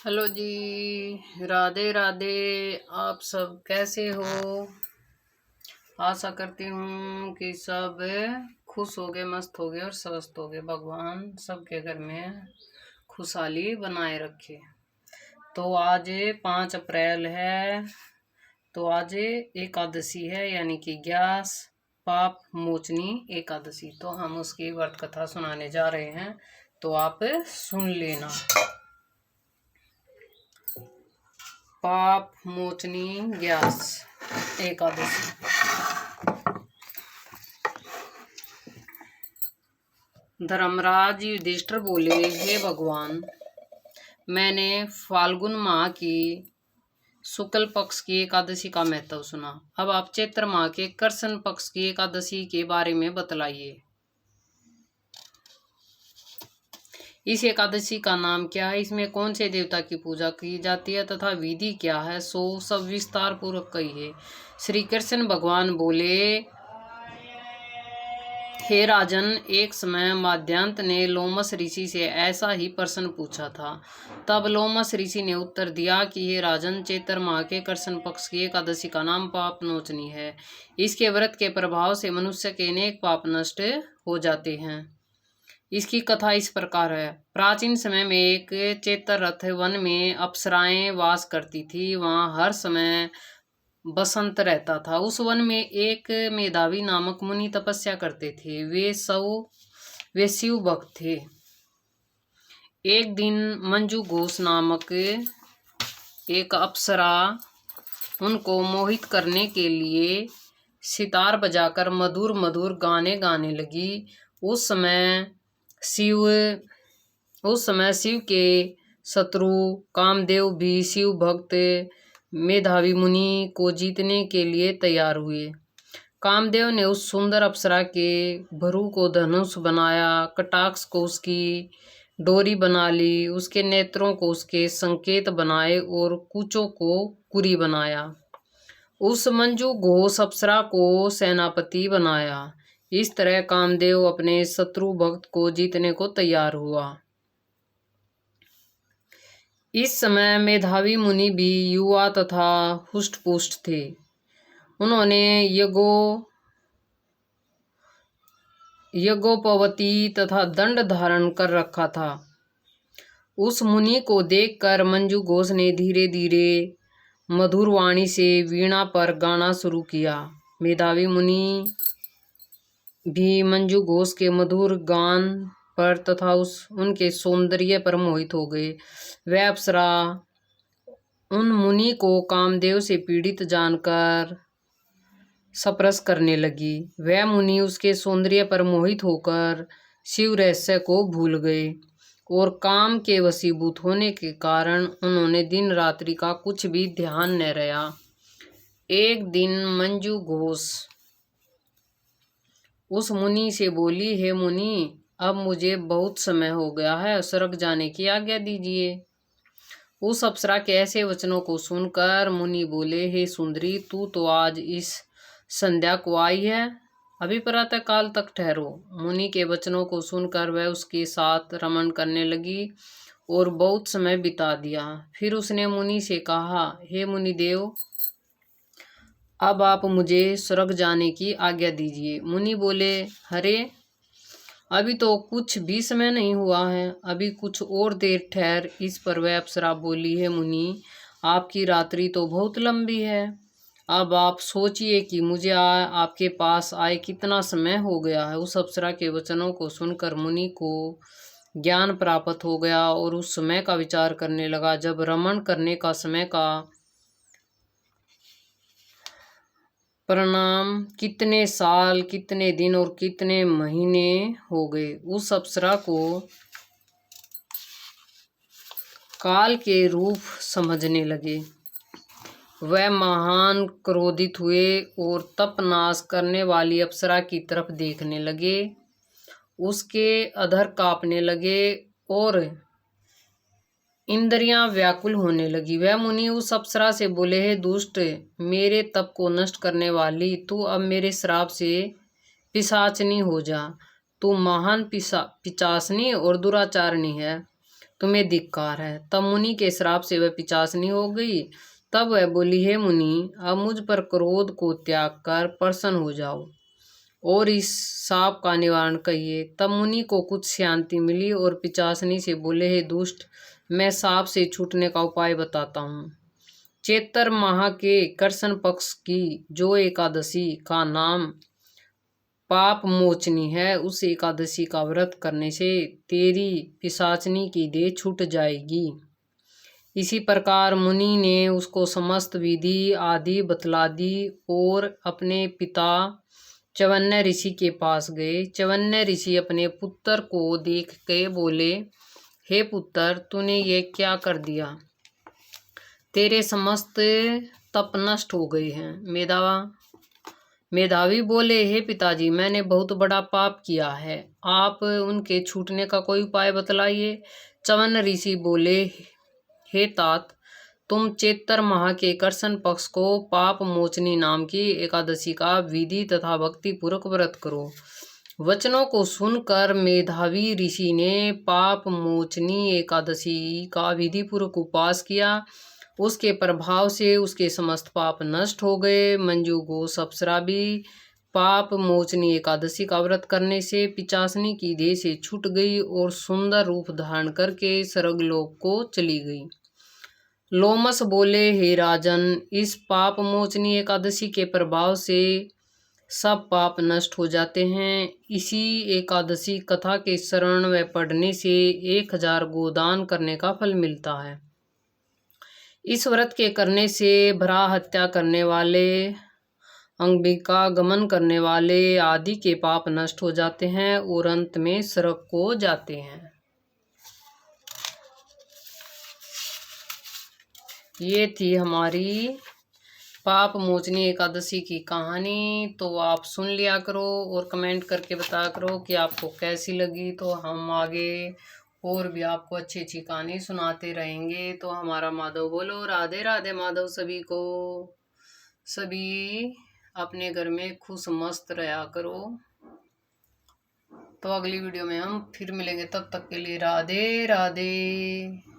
Hello जी, राधे राधे। आप सब कैसे हो? आशा करती हूँ कि सब खुश हो गए, मस्त हो गए और स्वस्थ हो गए। भगवान सबके घर में खुशहाली बनाए रखे। तो आज 5 अप्रैल है। तो आज एकादशी है, यानी कि ग्यास पाप मोचनी एकादशी। तो हम उसकी व्रत कथा सुनाने जा रहे हैं, तो आप सुन लेना। पाप मोचनी ग्यास एकादशी। धर्मराज युधिष्ठिर बोले, हे भगवान, मैंने फाल्गुन माह की शुक्ल पक्ष की एकादशी का महत्व सुना। अब आप चैत्र माह के कृष्ण पक्ष की एकादशी के बारे में बतलाइए। इस एकादशी का नाम क्या है? इसमें कौन से देवता की पूजा की जाती है तथा विधि क्या है? सो सब विस्तार पूर्वक कहिए। श्री कृष्ण भगवान बोले, हे राजन, एक समय माद्यांत ने लोमस ऋषि से ऐसा ही प्रश्न पूछा था। तब लोमस ऋषि ने उत्तर दिया कि हे राजन, चैत्र माह के कृष्ण पक्ष की एकादशी का नाम पापमोचनी है। इसके व्रत के प्रभाव से मनुष्य के अनेक पाप नष्ट हो जाते हैं। इसकी कथा इस प्रकार है। प्राचीन समय में एक चैत्ररथ वन में अप्सराएं वास करती थी। वहां हर समय बसंत रहता था। उस वन में एक मेधावी नामक मुनि तपस्या करते थे। वे शिव भक्त थे। एक दिन मंजू घोष नामक एक अप्सरा उनको मोहित करने के लिए सितार बजाकर मधुर मधुर गाने गाने लगी। उस समय शिव के शत्रु कामदेव भी शिव भक्त मेधावी मुनि को जीतने के लिए तैयार हुए। कामदेव ने उस सुंदर अप्सरा के भ्रू को धनुष बनाया, कटाक्ष को उसकी डोरी बना ली, उसके नेत्रों को उसके संकेत बनाए और कूचों को कुरी बनाया। उस मंजू घोष अप्सरा को सेनापति बनाया। इस तरह कामदेव अपने शत्रु भक्त को जीतने को तैयार हुआ। इस समय मेधावी मुनि भी युवा तथा हुष्ट-पुष्ट थे। उन्होंने यज्ञोपवीत तथा दंड धारण कर रखा था। उस मुनि को देखकर मंजू घोष ने धीरे धीरे मधुर वाणी से वीणा पर गाना शुरू किया। मेधावी मुनि भी मंजू घोष के मधुर गान पर तथा उनके सौंदर्य पर मोहित हो गए। वह अप्सरा उन मुनि को कामदेव से पीड़ित जानकर सप्रस करने लगी। वह मुनि उसके सौंदर्य पर मोहित होकर शिव रहस्य को भूल गए और काम के वशीभूत होने के कारण उन्होंने दिन रात्रि का कुछ भी ध्यान न रहा। एक दिन मंजू घोष उस मुनि से बोली, हे मुनि, अब मुझे बहुत समय हो गया है, स्वर्ग जाने की आज्ञा दीजिए। उस अप्सरा के ऐसे वचनों को सुनकर मुनि बोले, हे सुंदरी, तू तो आज इस संध्या को आई है, अभी प्रातः काल तक ठहरो। मुनि के वचनों को सुनकर वह उसके साथ रमण करने लगी और बहुत समय बिता दिया। फिर उसने मुनि से कहा, हे मुनिदेव, अब आप मुझे स्वर्ग जाने की आज्ञा दीजिए। मुनि बोले, हरे, अभी तो कुछ भी समय नहीं हुआ है, अभी कुछ और देर ठहर। इस पर वह अप्सरा बोली, है मुनि, आपकी रात्रि तो बहुत लंबी है। अब आप सोचिए कि मुझे आपके पास आए कितना समय हो गया है। उस अप्सरा के वचनों को सुनकर मुनि को ज्ञान प्राप्त हो गया और उस समय का विचार करने लगा जब रमण करने का समय का परिणाम कितने साल, कितने दिन और कितने महीने हो गए। उस अप्सरा को काल के रूप समझने लगे। वह महान क्रोधित हुए और तपनाश करने वाली अप्सरा की तरफ देखने लगे। उसके अधर कांपने लगे और इंद्रियां व्याकुल होने लगी। वह मुनि उस अप्सरा से बोले, हे दुष्ट, मेरे तप को नष्ट करने वाली, तू अब मेरे श्राप से पिशाचनी हो जा। तू महान पिशाचनी और दुराचारणी है। तुम्हें धिक्कार है। तब मुनि के श्राप से वह पिशाचनी हो गई। तब वह बोली, हे मुनि, अब मुझ पर क्रोध को त्याग कर प्रसन्न हो जाओ और इस साप का निवारण कहिए। तब मुनि को कुछ शांति मिली और पिशाचनी से बोले, हे दुष्ट, मैं साप से छूटने का उपाय बताता हूँ। चैत्र माह के कृष्ण पक्ष की जो एकादशी का नाम पाप मोचनी है, उस एकादशी का व्रत करने से तेरी पिशाचनी की देह छूट जाएगी। इसी प्रकार मुनि ने उसको समस्त विधि आदि बतला दी और अपने पिता चवन्य ऋषि के पास गए। चवन्य ऋषि अपने पुत्र को देख के बोले, हे पुत्र, तूने ये क्या कर दिया? तेरे समस्त तप नष्ट हो गए हैं। मेधावी बोले, हे पिताजी, मैंने बहुत बड़ा पाप किया है, आप उनके छूटने का कोई उपाय बतलाइए। चवन ऋषि बोले, हे तात, तुम चैत्र माह के कृष्ण पक्ष को पाप मोचनी नाम की एकादशी का विधि तथा भक्ति पूर्वक व्रत करो। वचनों को सुनकर मेधावी ऋषि ने पाप मोचनी एकादशी का विधि पूर्वक उपवास किया। उसके प्रभाव से उसके समस्त पाप नष्ट हो गए। मंजू घोष अप्सरा भी पाप मोचनी एकादशी का व्रत करने से पिशाचनी की देह से छूट गई और सुंदर रूप धारण करके स्वर्गलोक को चली गई। लोमस बोले, हे राजन, इस पाप मोचनी एकादशी के प्रभाव से सब पाप नष्ट हो जाते हैं। इसी एकादशी कथा के श्रवण व पढ़ने से 1000 गोदान करने का फल मिलता है। इस व्रत के करने से भरा हत्या करने वाले, अंगिका गमन करने वाले आदि के पाप नष्ट हो जाते हैं और अंत में स्वर्ग को जाते हैं। ये थी हमारी पाप मोचनी एकादशी की कहानी। तो आप सुन लिया करो और कमेंट करके बताया करो कि आपको कैसी लगी। तो हम आगे और भी आपको अच्छी अच्छी कहानी सुनाते रहेंगे। तो हमारा माधव बोलो, राधे राधे माधव सभी को। सभी अपने घर में खुश मस्त रहा करो। तो अगली वीडियो में हम फिर मिलेंगे, तब तक के लिए राधे राधे।